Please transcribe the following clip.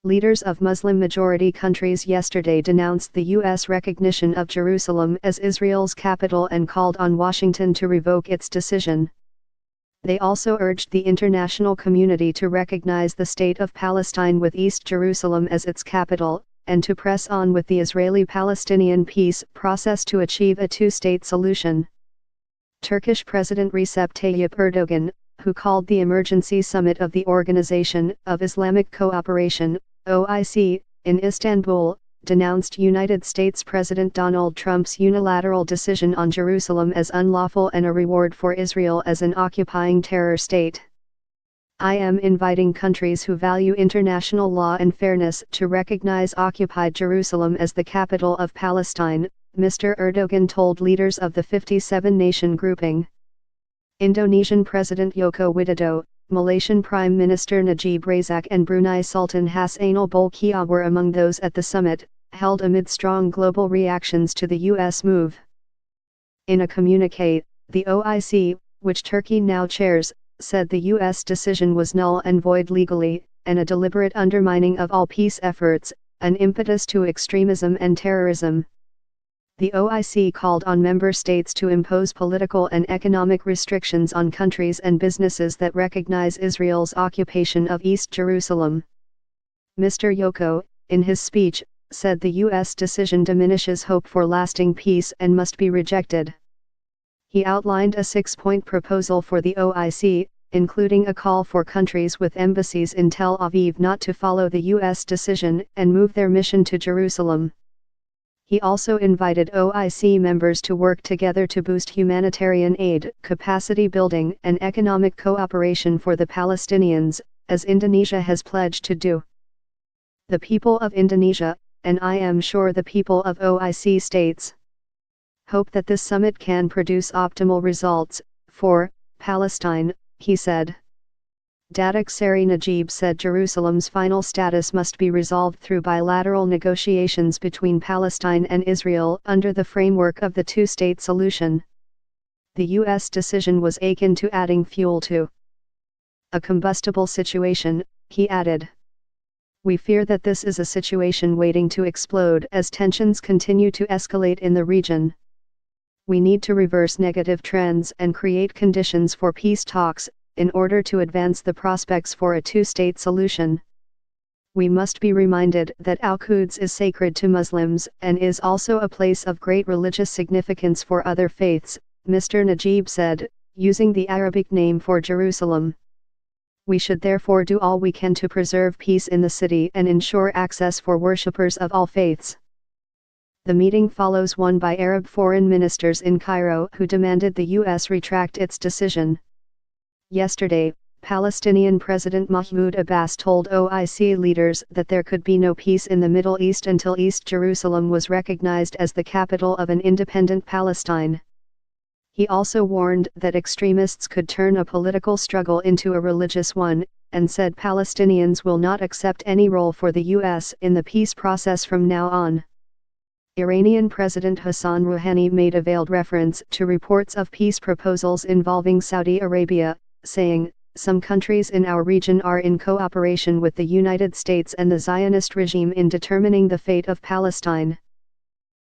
Leaders of Muslim-majority countries yesterday denounced the U.S. recognition of Jerusalem as Israel's capital and called on Washington to revoke its decision. They also urged the international community to recognize the state of Palestine with East Jerusalem as its capital, and to press on with the Israeli-Palestinian peace process to achieve a two-state solution. Turkish President Recep Tayyip Erdogan, who called the emergency summit of the Organization of Islamic Cooperation, OIC, in Istanbul, denounced United States President Donald Trump's unilateral decision on Jerusalem as unlawful and a reward for Israel as an occupying terror state. I am inviting countries who value international law and fairness to recognize occupied Jerusalem as the capital of Palestine, Mr. Erdogan told leaders of the 57-nation grouping. Indonesian President Joko Widodo, Malaysian Prime Minister Najib Razak and Brunei Sultan Hassanal Bolkiah were among those at the summit, held amid strong global reactions to the U.S. move. In a communiqué, the OIC, which Turkey now chairs, said the U.S. decision was null and void legally, and a deliberate undermining of all peace efforts, an impetus to extremism and terrorism. The OIC called on member states to impose political and economic restrictions on countries and businesses that recognize Israel's occupation of East Jerusalem. Mr. Joko, in his speech, said the U.S. decision diminishes hope for lasting peace and must be rejected. He outlined a 6-point proposal for the OIC, including a call for countries with embassies in Tel Aviv not to follow the U.S. decision and move their mission to Jerusalem. He also invited OIC members to work together to boost humanitarian aid, capacity building and economic cooperation for the Palestinians, as Indonesia has pledged to do. The people of Indonesia, and I am sure the people of OIC states, hope that this summit can produce optimal results for Palestine, he said. Datuk Seri Najib said Jerusalem's final status must be resolved through bilateral negotiations between Palestine and Israel under the framework of the two-state solution. The U.S. decision was akin to adding fuel to a combustible situation, he added. We fear that this is a situation waiting to explode as tensions continue to escalate in the region. We need to reverse negative trends and create conditions for peace talks, in order to advance the prospects for a two-state solution. We must be reminded that Al-Quds is sacred to Muslims and is also a place of great religious significance for other faiths, Mr. Najib said, using the Arabic name for Jerusalem. We should therefore do all we can to preserve peace in the city and ensure access for worshippers of all faiths. The meeting follows one by Arab foreign ministers in Cairo who demanded the U.S. retract its decision. Yesterday, Palestinian President Mahmoud Abbas told OIC leaders that there could be no peace in the Middle East until East Jerusalem was recognized as the capital of an independent Palestine. He also warned that extremists could turn a political struggle into a religious one, and said Palestinians will not accept any role for the U.S. in the peace process from now on. Iranian President Hassan Rouhani made a veiled reference to reports of peace proposals involving Saudi Arabia, saying, "Some countries in our region are in cooperation with the United States and the Zionist regime in determining the fate of Palestine."